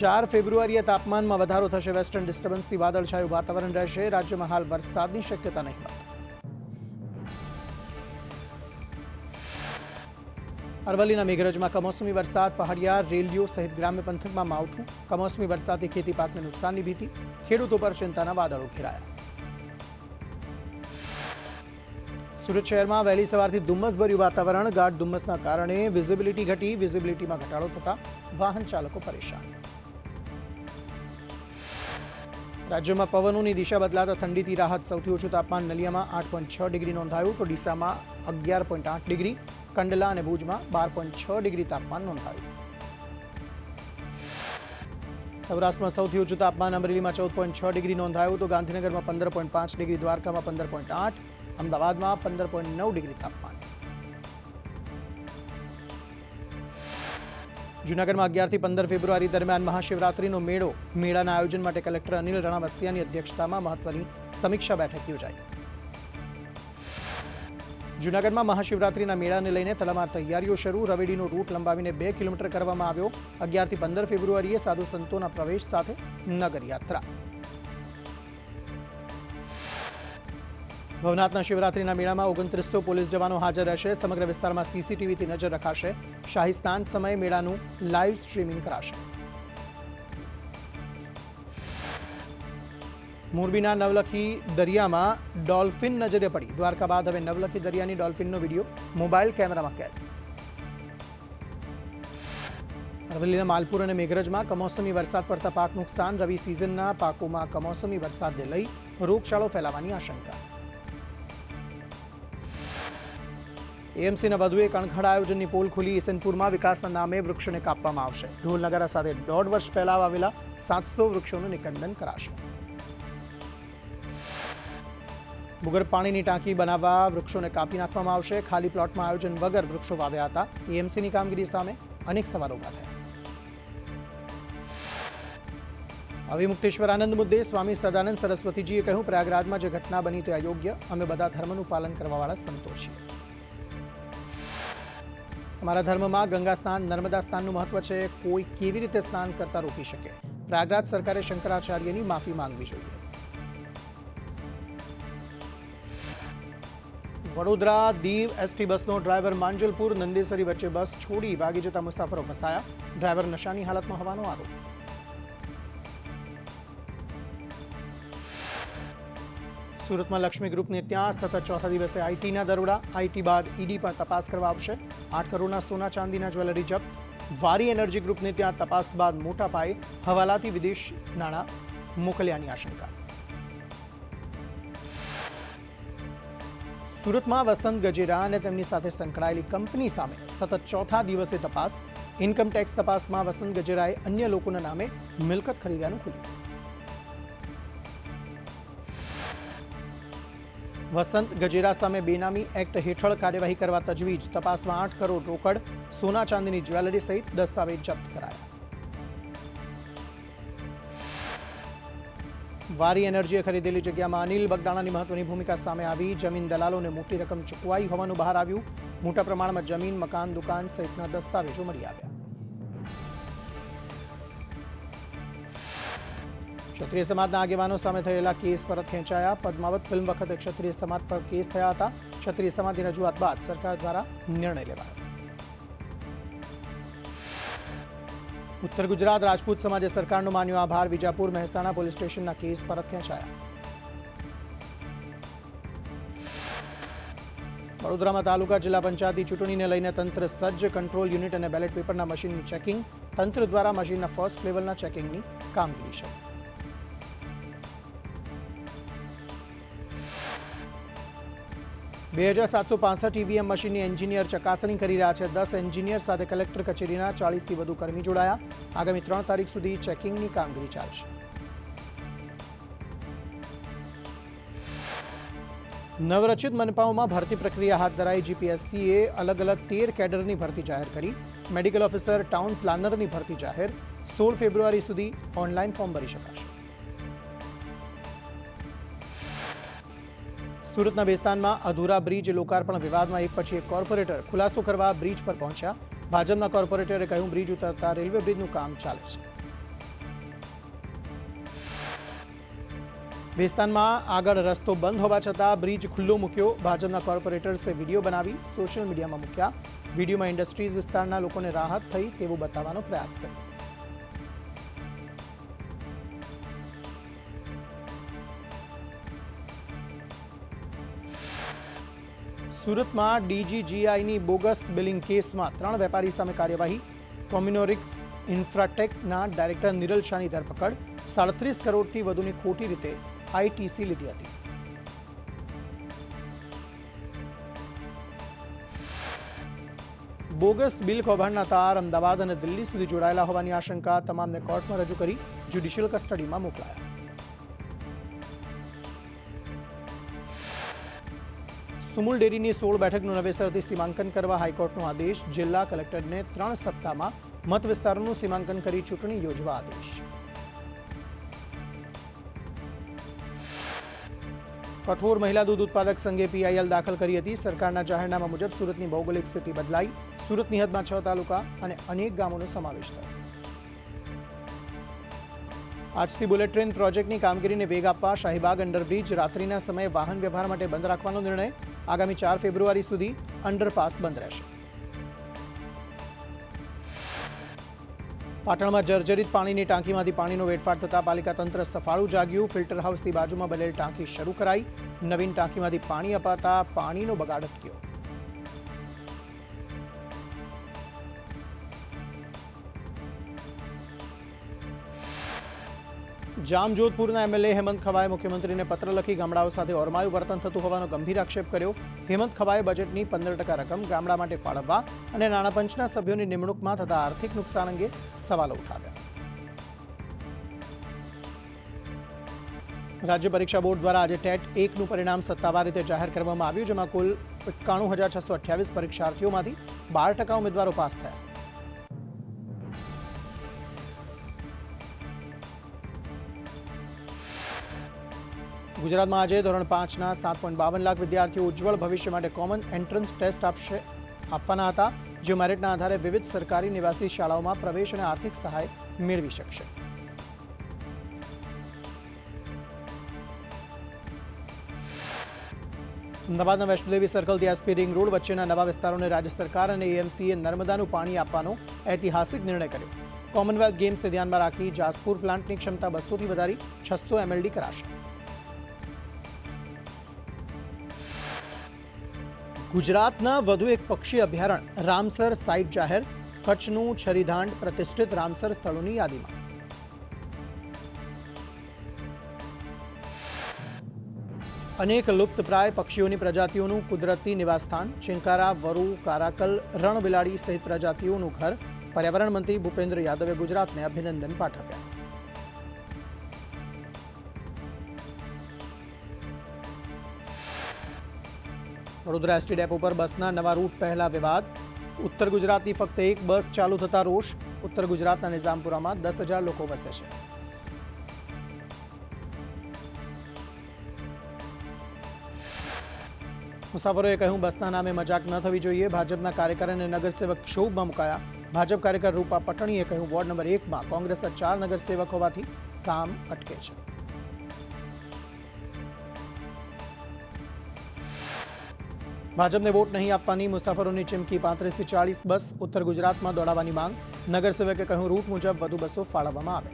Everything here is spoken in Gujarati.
4 ફેબ્રુઆરીએ તાપમાનમાં વધારો થશે. વેસ્ટર્ન ડિસ્ટર્બન્સથી વાદળછાયું વાતાવરણ રહેશે. રાજ્યમાં હાલ વરસાદની શક્યતા નહીં. અરવલ્લીના મેઘરજમાં કમોસમી વરસાદ. પહાડિયા, રેલીઓ સહિત ગ્રામ્ય પંથકમાં માવઠું. કમોસમી વરસાદથી ખેતી પાકને નુકસાનની ભીતિ. ખેડૂતો પર ચિંતાના વાદળો ઘેરાયા. સુરત શહેરમાં વહેલી સવારથી ધુમ્મસભર્યું વાતાવરણ. ગાઢ ધુમ્મસના કારણે વિઝિબિલિટી ઘટી. વિઝિબિલિટીમાં ઘટાડો થતા વાહન ચાલકો પરેશાન. રાજ્યમાં પવનોની દિશા બદલાતા ઠંડીથી રાહત. સૌથી ઓછું તાપમાન નલિયામાં 8.6 ડિગ્રી નોંધાયું તો ડીસામાં 11.8 ડિગ્રી, કંડલા અને ભુજમાં 12.6 ડિગ્રી તાપમાન નોંધાયું. સૌરાષ્ટ્રમાં સૌથી ઊંચું તાપમાન અમરેલીમાં 14.6 ડિગ્રી નોંધાયું તો ગાંધીનગરમાં 15.5 ડિગ્રી, દ્વારકામાં 15.8, અમદાવાદમાં 15.9 ડિગ્રી તાપમાન. જૂનાગઢમાં 11 થી 15 ફેબ્રુઆરી દરમિયાન મહાશિવરાત્રીનો મેળો. મેળાના આયોજન માટે કલેક્ટર અનિલ રણાવસિયાની અધ્યક્ષતામાં મહત્વની સમીક્ષા બેઠક યોજાઈ. જૂનાગઢમાં મહાશિવરાત્રીના મેળાને લઈને તડામાર તૈયારીઓ શરૂ. રવેડીનો રૂટ લંબાવીને 2 કિલોમીટર કરવામાં આવ્યો. 11 થી 15 ફેબ્રુઆરીએ સાધુ સંતોના પ્રવેશ સાથે નગર યાત્રા. ભવનાથના શિવરાત્રીના મેળામાં 2900 પોલીસ જવાનો હાજર રહેશે. સમગ્ર વિસ્તારમાં સીસીટીવીથી નજર રખાશે. શાહી સ્નાન સમયે મેળાનું લાઈવ સ્ટ્રીમિંગ કરાશે. મોરબીના નવલખી દરિયામાં ડોલ્ફિન નજરે પડી. દ્વારકા બાદ હવે નવલખી દરિયાની ડોલ્ફિનનો વિડીયો મોબાઈલ કેમેરામાં કેદ. અરવલ્લીના માલપુર અને મેઘરજમાં કમોસમી વરસાદ પડતા પાક નુકસાન. રવિ સિઝનના પાકોમાં કમોસમી વરસાદને લઈ રોગચાળો ફેલાવાની આશંકા. એએમસીના વધુ એક અણઘડ આયોજનની પોલ ખુલી. ઈસનપુરમાં વિકાસના નામે વૃક્ષોને કાપવામાં આવશે. ઢોલ નગારા સાથે 1.5 વર્ષ પહેલા આવેલા 700 વૃક્ષોનું નિકંદન કરાશે. ભૂગર્ભ પાણીની ટાંકી બનાવવા વૃક્ષોને કાપી નાખવામાં આવશે. ખાલી પ્લોટમાં આયોજન વગર વૃક્ષો વાવ્યા હતા. એએમસીની કામગીરી સામે અનેક સવાલો ઉભા થયા. અવિમુક્તેશ્વર આનંદ મુદ્દે સ્વામી સદાનંદ સરસ્વતીજીએ કહ્યું, પ્રયાગરાજમાં જે ઘટના બની તે અયોગ્ય. અમે બધા ધર્મનું પાલન કરવાવાળા સંતો છીએ. અમારા ધર્મમાં ગંગા સ્નાન, નર્મદા સ્નાનનું મહત્વ છે. કોઈ કેવી રીતે સ્નાન કરતા રોકી શકે? પ્રયાગરાજ સરકારે શંકરાચાર્યની માફી માંગવી જોઈએ. વડોદરા દીવ એસટી બસનો ડ્રાઈવર માંજલપુર નંદેસરી વચ્ચે બસ છોડી ભાગી જતા મુસાફરો ફસાયા. ડ્રાઈવર નશાની હાલતમાં હોવાનો આરોપ. સુરતમાં લક્ષ્મી ગ્રુપને ત્યાં સતત ચોથા દિવસે આઈટીના દરોડા. આઈટી બાદ ઈડી પણ તપાસ કરવા આવશે. 8 કરોડના સોના ચાંદીના જ્વેલરી જપ્ત. વારી એનર્જી ગ્રુપને ત્યાં તપાસ બાદ મોટા પાયે હવાલાથી વિદેશ નાણાં મોકલ્યાની આશંકા. સુરતમાં વસંત ગજેરા અને તેમની સાથે સંકળાયેલી કંપની સામે સતત ચોથા દિવસે તપાસ. ઇન્કમટેક્સ તપાસમાં વસંત ગજેરાએ અન્ય લોકોના નામે મિલકત ખરીદ્યાનું ખુલ્યું. વસંત ગજેરા સામે બેનામી એક્ટ હેઠળ કાર્યવાહી કરવા તજવીજ. તપાસમાં 8 કરોડ રોકડ, સોના ચાંદીની જ્વેલરી સહિત દસ્તાવેજ જપ્ત કરાયા. વારી એનર્જીએ ખરીદેલી જગ્યામાં અનિલ બગદાણાની મહત્વની ભૂમિકા સામે આવી. જમીન દલાલોને મોટી રકમ ચૂકવાઈ હોવાનું બહાર આવ્યું. મોટા પ્રમાણમાં જમીન, મકાન, દુકાન સહિતના દસ્તાવેજો મળી આવ્યા. ક્ષત્રિય સમાજના આગેવાનો સામે થયેલા કેસ પરત ખેંચાયા. પદ્માવત ફિલ્મ વખતે ક્ષત્રિય સમાજ પર કેસ થયા હતા. ક્ષત્રિય સમાજની રજૂઆત બાદ સરકાર દ્વારા નિર્ણય લેવાયો. ઉત્તર ગુજરાત રાજપૂત સમાજે સરકારનો માન્યો આભાર. વિજાપુર, મહેસાણા પોલીસ સ્ટેશનના કેસ પરત ખેંચાયા. વડોદરામાં તાલુકા જિલ્લા પંચાયતની ચૂંટણીને લઈને તંત્ર સજ્જ. કંટ્રોલ યુનિટ અને બેલેટ પેપરના મશીનનું ચેકિંગ. તંત્ર દ્વારા મશીનના ફર્સ્ટ લેવલના ચેકિંગની કામગીરી શરૂ. બે 2765 ઈવીએમ મશીનની એન્જિનિયર ચકાસણી કરી રહ્યા છે. 10 એન્જિનિયર સાથે કલેક્ટર કચેરીના 40થી વધુ કર્મી જોડાયા. આગામી 3 તારીખ સુધી ચેકિંગની કામગીરી ચાલશે. નવરચિત મનપાઓમાં ભરતી પ્રક્રિયા હાથ ધરાઈ. જીપીએસસીએ અલગ અલગ 13 કેડરની ભરતી જાહેર કરી. મેડિકલ ઓફિસર, ટાઉન પ્લાનરની ભરતી જાહેર. 16 ફેબ્રુઆરી સુધી ઓનલાઈન ફોર્મ ભરી શકાશે. સુરતના બેસ્તાનમાં અધૂરા બ્રિજ લોકાર્પણ વિવાદમાં એક પછી એક કોર્પોરેટર ખુલાસો કરવા બ્રિજ પર પહોંચ્યા. ભાજપના કોર્પોરેટરે કહ્યું, બ્રિજ ઉતરતા રેલવે બ્રિજનું કામ ચાલે છે. ભેસ્તાનમાં આગળ રસ્તો બંધ હોવા છતાં બ્રિજ ખુલ્લો મૂક્યો. ભાજપના કોર્પોરેટર્સે વિડીયો બનાવી સોશિયલ મીડિયામાં મૂક્યા. વિડીયોમાં ઇન્ડસ્ટ્રીઝ વિસ્તારના લોકોને રાહત થઈ તેવું બતાવવાનો પ્રયાસ કર્યો. સુરતમાં ડીજીજીઆઈની બોગસ બિલિંગ કેસમાં 3 વેપારી સામે કાર્યવાહી. કોમ્યુનોરિક્સ ઇન્ફ્રાટેકના ડાયરેક્ટર નિરલ શાહની ધરપકડ. 37 કરોડથી વધુની ખોટી રીતે આઈટીસી લીધી હતી. બોગસ બિલ કૌભાંડના તાર અમદાવાદ અને દિલ્હી સુધી જોડાયેલા હોવાની આશંકા. તમામને કોર્ટમાં રજૂ કરી જ્યુડિશિયલ કસ્ટડીમાં મોકલાયા. સુમુલ ડેરીની 16 બેઠકનું નવેસરથી સીમાંકન કરવા હાઈકોર્ટનો આદેશ. જિલ્લા કલેક્ટરને 3 સપ્તાહમાં મત વિસ્તારોનું સીમાંકન કરી ચૂંટણી યોજવા આદેશ. કઠોર મહિલા દૂધ ઉત્પાદક સંઘે પીઆઈએલ દાખલ કરી હતી. સરકારના જાહેરનામા મુજબ સુરતની ભૌગોલિક સ્થિતિ બદલાઈ. સુરતની હદમાં 6 તાલુકા અને અનેક ગામોનો સમાવેશ થયો. આજથી બુલેટ ટ્રેન પ્રોજેક્ટની કામગીરીને વેગ આપવા શાહીબાગ અંડરબ્રિજ રાત્રિના સમયે વાહન વ્યવહાર માટે બંધ રાખવાનો નિર્ણય. આગામી 4 ફેબ્રુઆરી સુધી અંડરપાસ બંધ રહેશે. પાટણમાં જર્જરિત પાણીની ટાંકીમાંથી પાણીનો વેડફાટ થતાં પાલિકા તંત્ર સફાળું જાગ્યું. ફિલ્ટર હાઉસથી બાજુમાં બનેલ ટાંકી શરૂ કરાઈ. નવીન ટાંકીમાંથી પાણી અપાતા પાણીનો બગાડ અટક્યો. જામજોધપુરના એમએલએ હેમંત ખવાએ મુખ્યમંત્રીને પત્ર લખી ગામડાઓ સાથે ઓરમાયું વર્તન થતું હોવાનો ગંભીર આક્ષેપ કર્યો. હેમંત ખવાએ બજેટની 15% રકમ ગામડા માટે ફાળવવા અને નાણાં પંચના સભ્યોની નિમણૂકમાં થતા આર્થિક નુકસાન અંગે સવાલો ઉઠાવ્યા. રાજ્ય પરીક્ષા બોર્ડ દ્વારા આજે ટેટ 1નું પરિણામ સત્તાવાર રીતે જાહેર કરવામાં આવ્યું, જેમાં કુલ 91,628 પરીક્ષાર્થીઓમાંથી 12% ઉમેદવારો પાસ થયા. ગુજરાતમાં આજે ધોરણ 5ના 7.52 લાખ વિદ્યાર્થીઓ ઉજ્જવળ ભવિષ્ય માટે કોમન એન્ટ્રન્સ ટેસ્ટ આપવાના હતા, જે મેરિટના આધારે વિવિધ સરકારી નિવાસી શાળાઓમાં પ્રવેશ અને આર્થિક સહાય મેળવી શકશે. અમદાવાદના વૈષ્ણોદેવી સર્કલથી એસપી રિંગ રોડ વચ્ચેના નવા વિસ્તારોને રાજ્ય સરકાર અને એએમસીએ નર્મદાનું પાણી આપવાનો ઐતિહાસિક નિર્ણય કર્યો. કોમનવેલ્થ ગેમ્સને ધ્યાનમાં રાખી જાસપુર પ્લાન્ટની ક્ષમતા 200થી વધારી 600 એમએલડી કરાશે. ગુજરાતના વધુ એક પક્ષી અભયારણ્ય રામસર સાઇટ જાહેર. કચ્છનું છરીધાંડ પ્રતિષ્ઠિત રામસર સ્થળોની યાદીમાં. અનેક લુપ્તપ્રાય પક્ષીઓની પ્રજાતિઓનું કુદરતી નિવાસસ્થાન. ચિંકારા, વરુ, કારાકલ, રણબિલાડી સહિત પ્રજાતિઓનું ઘર. પર્યાવરણ મંત્રી ભૂપેન્દ્ર યાદવે ગુજરાતને અભિનંદન પાઠવ્યા. વડોદરા એસટી ડેપો પર બસના નવા રૂટ પહેલા વિવાદ. ઉત્તર ગુજરાતની ફક્ત એક બસ ચાલુ થતા રોષ. ઉત્તર ગુજરાતના નિઝામપુરામાં 10,000 લોકો વસે છે. મુસાફરોએ કહ્યું, બસના નામે મજાક ન થવી જોઈએ. ભાજપના કાર્યકર અને નગરસેવક ક્ષોભમાં મુકાયા. ભાજપ કાર્યકર રૂપા પટણીએ કહ્યું, વોર્ડ નંબર 1માં કોંગ્રેસના 4 નગરસેવક હોવાથી કામ અટકે છે. ભાજપને વોટ નહીં આપવાની મુસાફરોની ચીમકી. 35 થી 40 બસ ઉત્તર ગુજરાતમાં દોડાવવાની માંગ. નગરસેવકે કહ્યું, રૂટ મુજબ વધુ બસો ફાળવવામાં આવે.